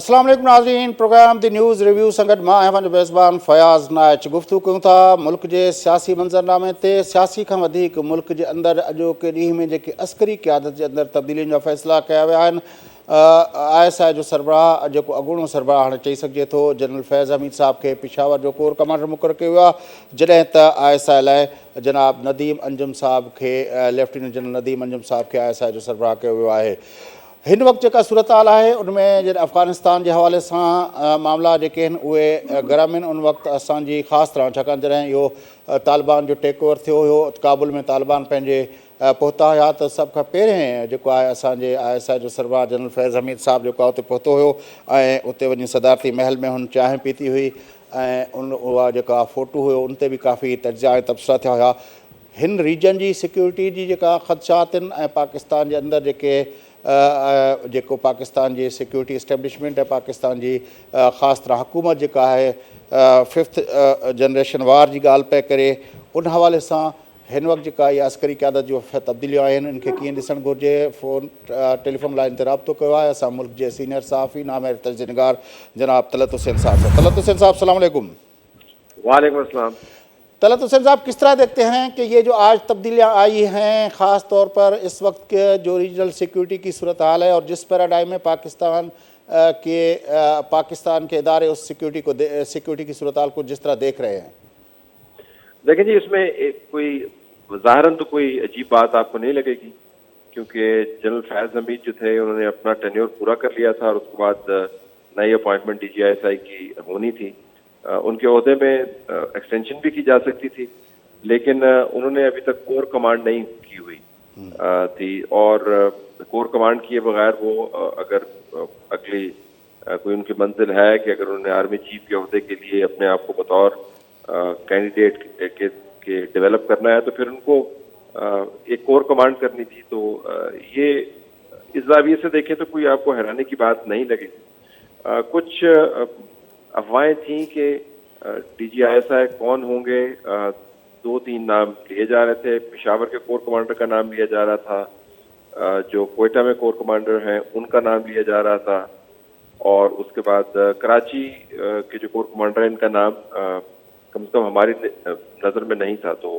अस्सलाम वालेकुम नाज़रीन, प्रोग्राम दी न्यूज़ रिव्यू संगत मां अहमद मेज़बान फयाज़ नाइच गुफ्तगू कयूं था मुल्क जे सियासी मंज़रनामे ते। सियासी खां वधीक मुल्क जे अंदरि अॼोके ॾींहं में जेके अस्करी क़यादत जे अंदरि तब्दीलियुनि जा फ़ैसिला कया विया आहिनि। ISI जो सरबराह जेको अॻूणो सरबराह हाणे चई सघिजे थो, जनरल फैज़ हमीद साहब खे पिशावर जो कोर कमांडर मुक़ररु कयो वियो आहे, जॾहिं त ISI लाइ जनाब नदीम अंजुम साहब खे लेफ्टिनेंट जनरल नदीम अंजुम साहब खे ISI जो सरबराह कयो वियो आहे। हिन वक़्तु जेका सूरत हाल आहे उनमें जॾहिं अफ़गानिस्तान जे हवाले सां मामला जेके आहिनि उहे गरम आहिनि, उन वक़्तु असांजी ख़ासि तरह छाकाणि जॾहिं इहो तालिबान जो टेक ओवर थियो हुयो, काबुल में तालिबान पंहिंजे पहुता हुया, त सभ खां पहिरें जेको आहे असांजे ISI जो सरबराह जनरल फैज़ हमीद साहब जेको आहे उते पहुतो हुयो ऐं उते वञी सदारती महल में हुन चांहि पीती हुई ऐं उहा जेका फ़ोटो हुयो उन ते बि काफ़ी तजिया ऐं तबसरा थिया हुया। हिन रीजन जी सिक्योरिटी जी जेका ख़दशात आहिनि ऐं पाकिस्तान जे अंदरि जेको पाकिस्तान जी सिक्योरिटी इस्टेब्लिशमेंट ऐं पाकिस्तान जी ख़ासि तरह हुकूमत जेका आहे 5th जनरेशन वार जी ॻाल्हि पिया करे, उन हवाले सां हिन वक़्तु जेका इहा अस्करी क़यादत जो तब्दीलियूं आहिनि इनखे कीअं ॾिसणु घुरिजे। टेलीफोन लाइन ते राब्तो कयो आहे असां मुल्क जे सीनियर सहाफ़ी नामवर तजनिगार जनाब तलत हुसैन साहब से। तलत हुसैन साहब अस्सलाम वालेकुम। वालेकुम अस्सलाम। तलत हुसैन साहब, किस तरह देखते हैं कि ये जो आज तब्दीलियाँ आई हैं, ख़ास तौर पर इस वक्त के जो रीजनल सिक्योरिटी की सूरत हाल है और जिस पैराडाइम में पाकिस्तान के इदारे उस सिक्योरिटी की सूरत हाल को जिस तरह देख रहे हैं? देखिए जी, इसमें कोई ज़ाहिरन तो कोई अजीब बात आपको नहीं लगेगी, क्योंकि जनरल फैज़ हमीद जो थे उन्होंने अपना टेन्योर पूरा कर लिया था और उसके बाद नई अपॉइंटमेंट DGISI की होनी थी। उनके ओहदे में एक्सटेंशन भी की जा सकती थी, लेकिन उन्होंने अभी तक कोर कमांड नहीं की हुई थी, और कोर कमांड किए बगैर वो अगर अगली कोई उनकी मंजिल है कि अगर उन्होंने आर्मी चीफ के ओहदे के लिए अपने आप को बतौर कैंडिडेट के डेवलप करना है, तो फिर उनको एक कोर कमांड करनी थी। तो ये इस ज़ाविये से देखें तो कोई आपको हैरानी की बात नहीं लगेगी। कुछ अफवाहें थी कि DGISI कौन होंगे, 2-3 नाम लिए जा रहे थे। पेशावर के कोर कमांडर का नाम लिया जा रहा था, जो क्वेटा में कोर कमांडर हैं उनका नाम लिया जा रहा था, और उसके बाद कराची के जो कोर कमांडर हैं इनका नाम कम से कम हमारी नज़र में नहीं था। तो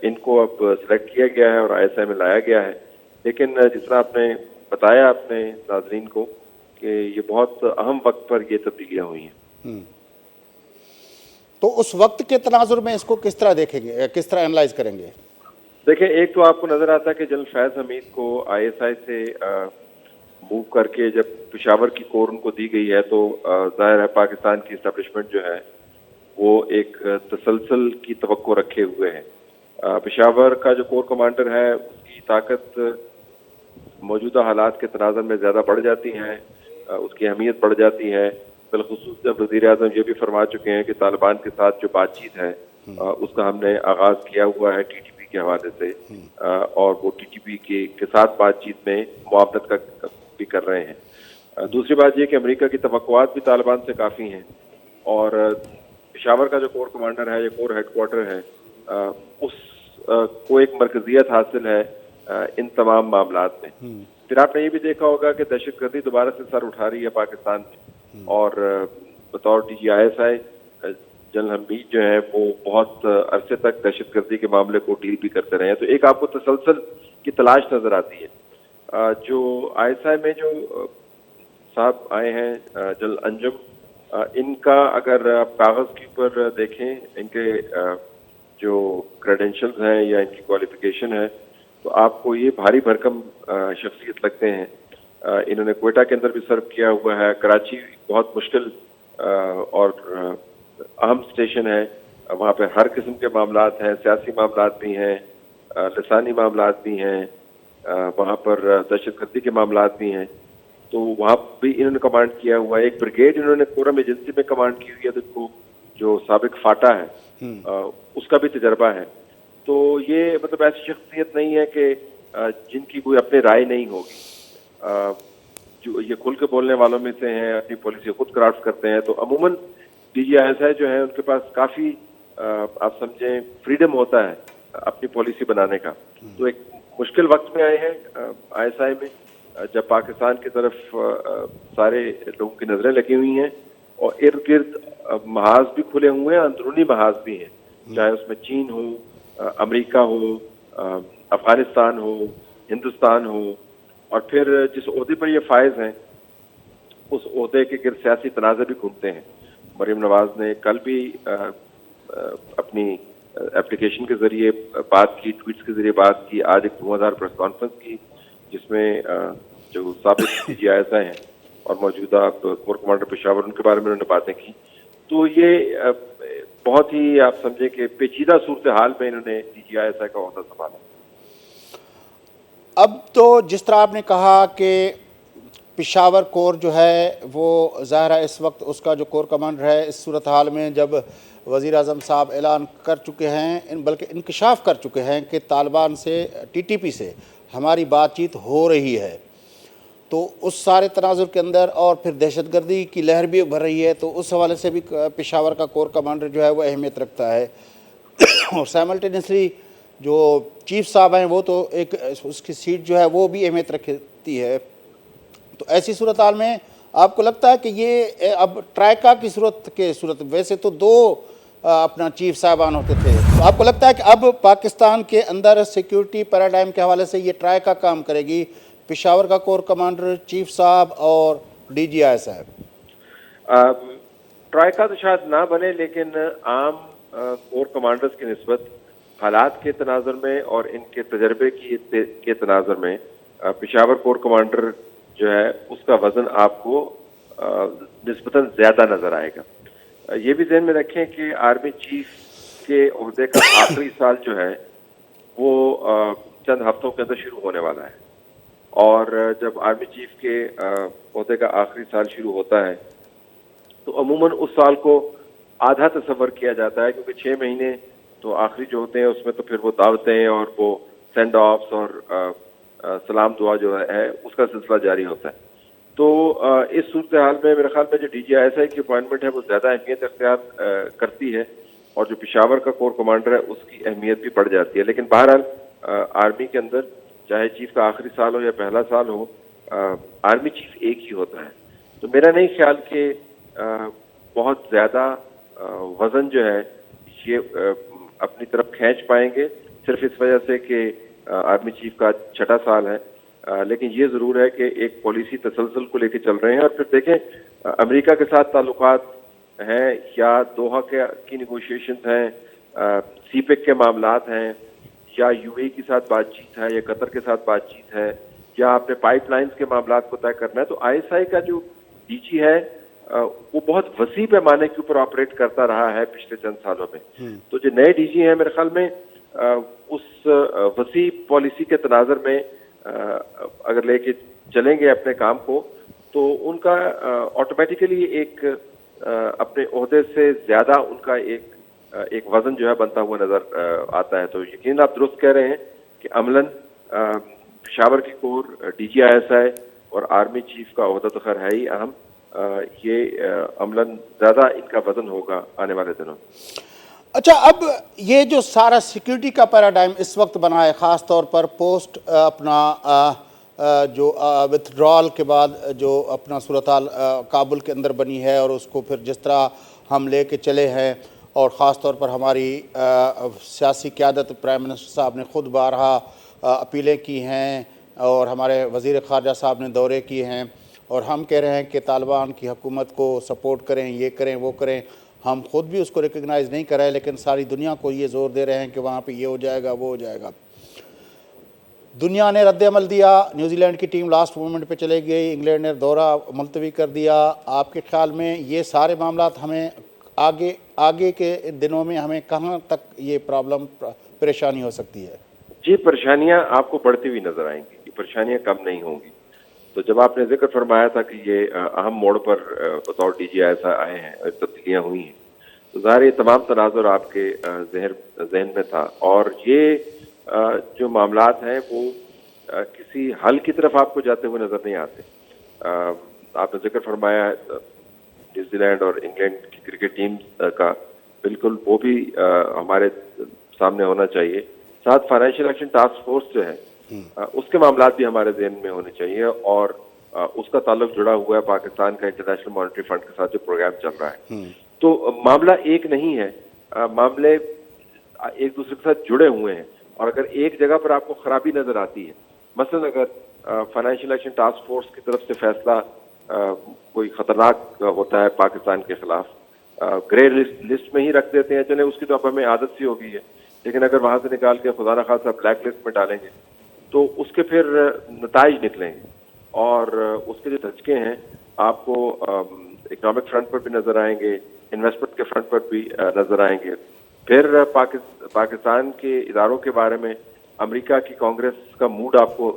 इनको अब सेलेक्ट किया गया है और ISI में लाया गया है। लेकिन जिस तरह आपने बताया अपने नाज़रीन को कि ये बहुत अहम वक्त पर ये तब्दीलियाँ हुई हैं। तो उस वक्त के तनाजुर में इसको किस तरह देखेंगे, किस तरह एनालाइज करेंगे? देखिए, एक तो आपको नज़र आता है कि जनरल फैज़ हमीद को ISI से मूव करके जब पेशावर की कोर उनको दी गई है, तो ज़ाहिर है पाकिस्तान की इस्टेब्लिशमेंट जो है वो एक तसलसल की तवक्को रखे हुए हैं। पेशावर का जो कोर कमांडर है उसकी ताकत मौजूदा हालात के तनाज़ुर में ज़्यादा बढ़ जाती है, उसकी अहमियत बढ़ जाती है, बिलखुसूस जब वज़ीर-ए-आज़म ये भी फरमा चुके हैं कि तालिबान के साथ जो बातचीत है उसका हमने आगाज़ किया हुआ है TTP के हवाले से, और वो TTP के साथ बातचीत में मुआवनत का भी कर रहे हैं। दूसरी बात ये कि अमेरिका की तवक्कुआत भी तालिबान से काफ़ी हैं, और पेशावर का जो कोर कमांडर है या कोर हेडक्वार्टर है उस को एक मरकजियत हासिल है इन तमाम मामलात में। फिर आपने ये भी देखा होगा कि दहशतगर्दी दोबारा से सर उठा रही है पाकिस्तान में, और बतौर DGISI जनरल हमीद जो है वो बहुत अरसे तक दहशतगर्दी के मामले को डील भी करते रहे हैं। तो एक आपको तसलसल की तलाश नजर आती है। जो ISI में जो साहब आए हैं जनरल अंजुम, इनका अगर आप कागज़ के ऊपर देखें, इनके जो क्रेडेंशियल्स हैं या इनकी क्वालिफिकेशन है, तो आपको ये भारी भरकम शख्सियत लगते हैं। इन्होंने क्वेटा के अंदर भी सर्व किया हुआ है। कराची बहुत मुश्किल और अहम स्टेशन है, वहाँ पे हर किस्म के मामलात हैं, सियासी मामलात भी हैं, लसानी मामलात भी हैं, वहाँ पर दहशतगर्दी के मामलात भी हैं। तो वहाँ भी इन्होंने कमांड किया हुआ है। एक ब्रिगेड इन्होंने कोरम एजेंसी में कमांड की हुई है, तो जो साबिक फाटा है उसका भी तजर्बा है। तो ये मतलब ऐसी शख्सियत नहीं है कि जिनकी कोई अपनी राय नहीं होगी। जो ये खुल के बोलने वालों में से हैं, अपनी पॉलिसी खुद क्राफ्ट करते हैं। तो अमूमन DGISI जो है उनके पास काफ़ी आप समझें फ्रीडम होता है अपनी पॉलिसी बनाने का। तो एक मुश्किल वक्त में आए हैं ISI में, جب پاکستان کی طرف سارے لوگوں کی نظریں لگی ہوئی ہیں اور ارد گرد محاذ بھی کھلے ہوئے ہیں, اندرونی محاذ بھی ہیں, چاہے اس میں چین ہو, امریکہ ہو, افغانستان ہو, ہندوستان ہو, اور پھر جس عہدے پر یہ فائز ہیں اس عہدے کے گرد سیاسی تنازع بھی گھومتے ہیں. مریم نواز نے کل بھی اپنی اپلیکیشن کے ذریعے بات کی, ٹویٹس کے ذریعے بات کی, آج ایک دھواں پریس کانفرنس کی جس میں جو سابق D G I S I ہیں اور موجودہ کور کمانڈر پشاور ان کے بارے میں انہوں نے باتیں کی. تو یہ بہت ہی آپ سمجھیں کہ پیچیدہ صورتحال میں انہوں نے D G I S I کا عہدہ سنبھالا. اب تو جس طرح آپ نے کہا کہ پشاور کور جو ہے وہ ظاہر ہے اس وقت اس کا جو کور کمانڈر ہے, اس صورتحال میں جب وزیر اعظم صاحب اعلان کر چکے ہیں, بلکہ انکشاف کر چکے ہیں کہ طالبان سے, ٹی ٹی پی سے ہماری بات چیت ہو رہی ہے, تو اس سارے تناظر کے اندر اور پھر دہشت گردی کی لہر بھی ابھر رہی ہے, تو اس حوالے سے بھی پشاور کا کور کمانڈر جو ہے وہ اہمیت رکھتا ہے. اور سائملٹینیسلی جو چیف صاحب ہیں وہ تو ایک اس کی سیٹ جو ہے وہ بھی اہمیت رکھتی ہے. تو ایسی صورتحال میں آپ کو لگتا ہے کہ یہ اب ٹرائکا کی صورت ویسے تو دو اپنا چیف صاحبان ہوتے تھے, تو آپ کو لگتا ہے کہ اب پاکستان کے اندر سیکیورٹی پیراڈائم کے حوالے سے یہ ٹرائکا کام کرے گی, پشاور کا کور کمانڈر, چیف صاحب اور ڈی جی آئی صاحب؟ ٹرائکا تو شاید نہ بنے, لیکن عام کور کمانڈرز کی نسبت حالات کے تناظر میں اور ان کے تجربے کے تناظر میں پشاور کور کمانڈر جو ہے اس کا وزن آپ کو نسبتاً زیادہ نظر آئے گا. یہ بھی ذہن میں رکھیں کہ آرمی چیف کے عہدے کا آخری سال جو ہے وہ چند ہفتوں کے اندر شروع ہونے والا ہے, اور جب آرمی چیف کے عہدے کا آخری سال شروع ہوتا ہے تو عموماً اس سال کو آدھا تصور کیا جاتا ہے, کیونکہ 6 مہینے تو آخری جو ہوتے ہیں اس میں تو پھر وہ دعوتیں اور وہ سینڈ آفس اور سلام دعا جو ہے اس کا سلسلہ جاری ہوتا ہے. تو اس صورتحال میں میرے خیال میں جو D G I S I کی اپوائنٹمنٹ ہے وہ زیادہ اہمیت اختیار کرتی ہے, اور جو پشاور کا کور کمانڈر ہے اس کی اہمیت بھی بڑھ جاتی ہے. لیکن بہرحال آرمی کے اندر چاہے چیف کا آخری سال ہو یا پہلا سال ہو, آرمی چیف ایک ہی ہوتا ہے. تو میرا نہیں خیال کہ بہت زیادہ وزن جو ہے یہ اپنی طرف کھینچ پائیں گے صرف اس وجہ سے کہ آرمی چیف کا 6واں سال ہے. لیکن یہ ضرور ہے کہ ایک پالیسی تسلسل کو لے کے چل رہے ہیں, اور پھر دیکھیں امریکہ کے ساتھ تعلقات ہیں یا دوحہ کی نیگوشیشنز ہیں, سی پیک کے معاملات ہیں, یا یو اے کے ساتھ بات چیت ہے, یا قطر کے ساتھ بات چیت ہے, یا اپنے پائپ لائنز کے معاملات کو طے کرنا ہے. تو آئی ایس آئی کا جو ڈی جی ہے وہ بہت وسیع پیمانے کے اوپر آپریٹ کرتا رہا ہے پچھلے چند سالوں میں. تو جو نئے ڈی جی ہیں میرے خیال میں اس وسیع پالیسی کے تناظر میں اگر لے کے چلیں گے اپنے کام کو, تو ان کا آٹومیٹیکلی ایک اپنے عہدے سے زیادہ ان کا ایک وزن جو ہے بنتا ہوا نظر آتا ہے. تو یقیناً آپ درست کہہ رہے ہیں کہ عملاً پشاور کی کور, D G I S I اور آرمی چیف کا عہدہ تو خیر ہے ہی اہم, یہ عملاً زیادہ ان کا وزن ہوگا آنے والے دنوں میں. اچھا, اب یہ جو سارا سیکیورٹی کا پیراڈائم اس وقت بنا ہے, خاص طور پر پوسٹ اپنا جو وتھڈرال کے بعد جو اپنا صورتحال کابل کے اندر بنی ہے, اور اس کو پھر جس طرح ہم لے کے چلے ہیں, اور خاص طور پر ہماری سیاسی قیادت پرائم منسٹر صاحب نے خود بارہا اپیلیں کی ہیں, اور ہمارے وزیر خارجہ صاحب نے دورے کیے ہیں, اور ہم کہہ رہے ہیں کہ طالبان کی حکومت کو سپورٹ کریں, یہ کریں وہ کریں. ہم خود بھی اس کو ریکگنائز نہیں کر رہے, لیکن ساری دنیا کو یہ زور دے رہے ہیں کہ وہاں پہ یہ ہو جائے گا وہ ہو جائے گا. دنیا نے رد عمل دیا, نیوزی لینڈ کی ٹیم لاسٹ مومنٹ پہ چلے گئی, انگلینڈ نے دورہ ملتوی کر دیا. آپ کے خیال میں یہ سارے معاملات ہمیں آگے کے دنوں میں ہمیں کہاں تک یہ پرابلم پریشانی ہو سکتی ہے؟ جی, پریشانیاں آپ کو بڑھتی ہوئی نظر آئیں گی, یہ پریشانیاں کم نہیں ہوں گی. تو جب آپ نے ذکر فرمایا تھا کہ یہ اہم موڑ پر بطور ڈی جی ایسا آئے ہیں اور تبدیلیاں ہوئی ہیں, تو ظاہر یہ تمام تناظر آپ کے ذہن میں تھا, اور یہ جو معاملات ہیں وہ کسی حل کی طرف آپ کو جاتے ہوئے نظر نہیں آتے. آپ نے ذکر فرمایا نیوزی لینڈ اور انگلینڈ کی کرکٹ ٹیم کا, بالکل وہ بھی ہمارے سامنے ہونا چاہیے. ساتھ فائنینشیل ایکشن ٹاسک فورس جو ہے उसके मामलात भी हमारे ज़हन में होने चाहिए, और उसका ताल्लुक जुड़ा हुआ है पाकिस्तान का इंटरनेशनल मॉनेटरी फंड के साथ जो प्रोग्राम चल रहा है। तो मामला एक नहीं है, मामले एक दूसरे के साथ जुड़े हुए हैं, और अगर एक जगह पर आपको खराबी नजर आती है, मसलन अगर फाइनेंशियल एक्शन टास्क फोर्स की तरफ से फैसला कोई खतरनाक होता है पाकिस्तान के खिलाफ, ग्रे लिस्ट में ही रख देते हैं, चले उसकी तो अब हमें आदत सी हो गई है, लेकिन अगर वहां से निकाल के खुदा न खासा ब्लैक लिस्ट में डालेंगे तो उसके फिर नताइज निकलेंगे, और उसके जो धचके हैं आपको इकोनॉमिक फ्रंट पर भी नजर आएंगे, इन्वेस्टमेंट के फ्रंट पर भी नजर आएंगे। फिर पाकिस्तान के इदारों के बारे में अमेरिका की कांग्रेस का मूड आपको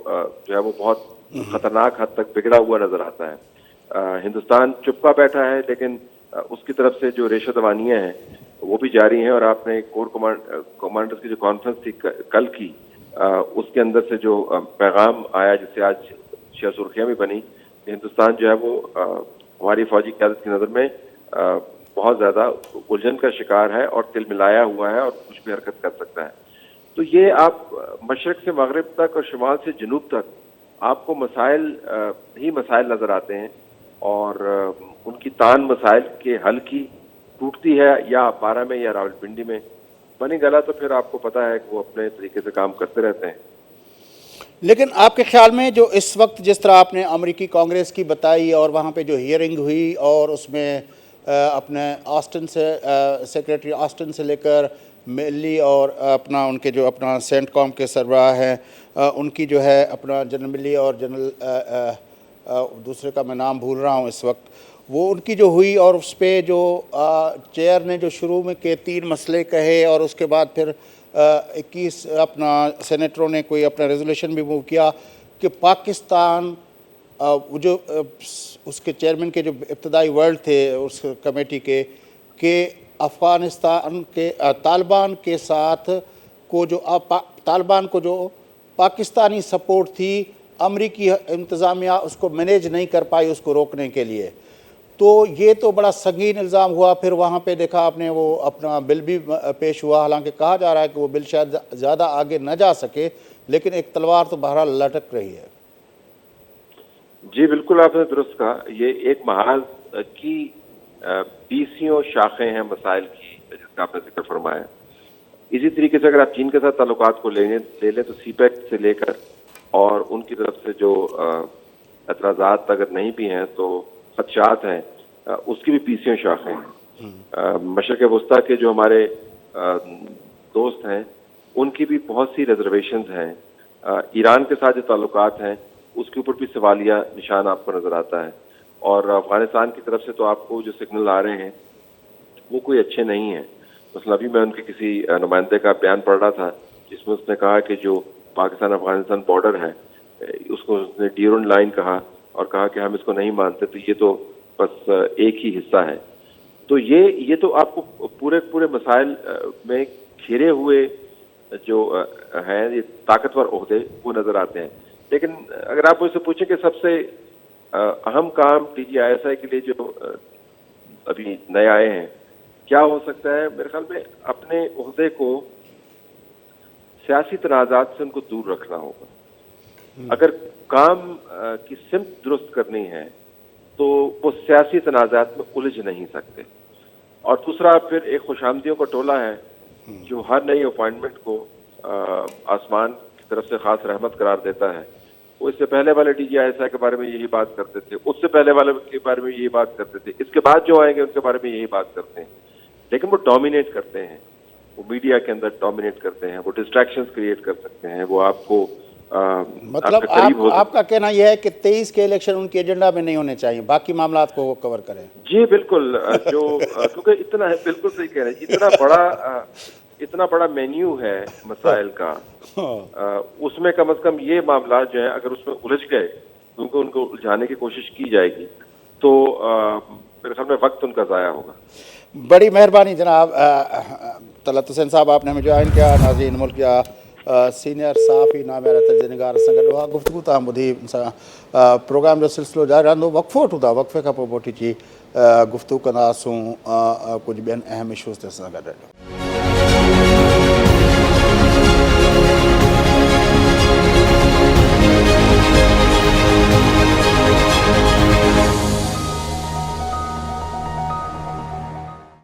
जो है वो बहुत खतरनाक हद तक बिगड़ा हुआ नजर आता है। हिंदुस्तान चुपका बैठा है, लेकिन उसकी तरफ से जो रेशा दवानियां हैं वो भी जारी हैं, और आपने कोर कमांडर्स की जो कॉन्फ्रेंस थी कल की, उसके अंदर से जो पैगाम आया, जिससे आज सुर्खियां भी बनी, हिंदुस्तान जो है वो हमारी फौजी क़यादत की नज़र में बहुत ज़्यादा उलझन का शिकार है और तिलमिलाया हुआ है और कुछ भी हरकत कर सकता है। तो ये आप मशरक़ से मगरिब तक और शुमाल से जनूब तक आपको मसाइल ही मसाइल नज़र आते हैं, और उनकी तान मसाइल के हल की टूटती है या पारा में या रावलपिंडी में, बनी गला तो फिर आपको पता है कि वो अपने तरीके से काम करते रहते हैं। लेकिन आपके ख्याल में जो इस वक्त जिस तरह आपने अमेरिकी कांग्रेस की बताई और वहाँ पे जो हियरिंग हुई, और उसमें अपने ऑस्टिन से सेक्रेटरी ऑस्टिन से लेकर मिली और अपना उनके जो अपना सेंट कॉम के सरबराह हैं उनकी जो है अपना जनरल मिली और जनरल दूसरे का मैं नाम भूल रहा हूँ इस वक्त, वो उनकी जो हुई, और उस पर जो चेयर ने जो शुरू में के 3 मसले कहे, और उसके बाद फिर 21 अपना सेनेटरों ने कोई अपना रेजोल्यूशन भी मूव किया कि पाकिस्तान जो उसके चेयरमैन के जो इब्तदाई वर्ड थे उस कमेटी के कि अफ़गानिस्तान के तालिबान के साथ को जो तालिबान को जो पाकिस्तानी सपोर्ट थी, अमरीकी इंतज़ामिया उसको मैनेज नहीं कर पाई उसको रोकने के लिए। तो ये तो बड़ा संगीन इल्ज़ाम हुआ। फिर वहाँ पे देखा आपने वो अपना बिल भी पेश हुआ, हालांकि कहा जा रहा है कि वो बिल शायद ज़्यादा आगे न जा सके, लेकिन एक तलवार तो बहरहाल लटक रही है। जी बिल्कुल, आपने दुरुस्त कहा, ये एक महाज की 20 शाखें हैं मसाइल की, जिसका आपने जिक्र फरमाया। इसी तरीके से अगर आप चीन के साथ ताल्लुकात को ले लें तो सीपेक से लेकर और उनकी तरफ से जो एतराज़ात अगर नहीं भी हैं तो खदशात हैं, उसकी भी 20 शाखें हैं। मशरक़ वस्ता के जो हमारे दोस्त हैं उनकी भी बहुत सी रिजर्वेशंस हैं। ईरान के साथ जो ताल्लुकात हैं उसके ऊपर भी सवालिया निशान आपको नज़र आता है, और अफ़गानिस्तान की तरफ से तो आपको जो सिग्नल आ रहे हैं वो कोई अच्छे नहीं हैं। मतलब अभी मैं उनके किसी नुमाइंदे का बयान पढ़ रहा था जिसमें उसने कहा कि जो पाकिस्तान अफगानिस्तान बॉर्डर है उसको उसने ड्यूरन लाइन कहा, और कहा कि हम इसको नहीं मानते, तो ये तो बस एक ही हिस्सा है। तो ये तो आपको पूरे मसाइल में घिरे हुए जो हैं ये ताकतवर ओहदे वो नज़र आते हैं। लेकिन अगर आप मुझसे पूछें कि सबसे अहम काम DGISI के लिए जो अभी नए आए हैं क्या हो सकता है, मेरे ख्याल में अपने ओहदे को सियासी तनाज़ात से उनको दूर रखना होगा। अगर काम की सिमत दुरुस्त करनी है तो वो सियासी तनाज़ात में उलझ नहीं सकते। और दूसरा फिर एक खुशामदियों का टोला है जो हर नई अपॉइंटमेंट को आसमान की तरफ से खास रहमत करार देता है। वो इससे पहले वाले DGISI के बारे में यही बात करते थे, उससे पहले वाले के बारे में यही बात करते थे, इसके बाद जो आएंगे उनके बारे में यही बात करते हैं, लेकिन वो डोमिनेट करते हैं, वो मीडिया के अंदर डोमिनेट करते हैं, वो डिस्ट्रैक्शंस क्रिएट कर सकते हैं, वो आपको मतलब आपका कहना यह है कि 23 के इलेक्शन उनके एजेंडा में नहीं होने चाहिए, बाकी मामलात को वो कवर करें। जी बिल्कुल, जो क्योंकि इतना है, बिल्कुल सही कह रहे हैं, इतना बड़ा मेन्यू है मसाइल का, उसमें कम से कम ये मामला जो है अगर उसमें उलझ गए उनको उलझाने की कोशिश की जाएगी तो मेरे ख्याल में वक्त उनका ज़ाया होगा। बड़ी मेहरबानी जनाब तलत हुसैन साहब, आपने हमें ज्वाइन किया। नाज़रीन, मुल्क या सीनियर साफ़ी नामेरा तजनिगार संग ॾोहा गुफ्तगू तव्हां ॿुधी प्रोग्राम जो सिलसिलो जारी रहंदो। वक़फ़ो वठूं था, वक़फ़े खां पोइ मोटी अची गुफ्तगू कंदासूं कुझु ॿियनि अहम इशूज़ ते सां गॾु।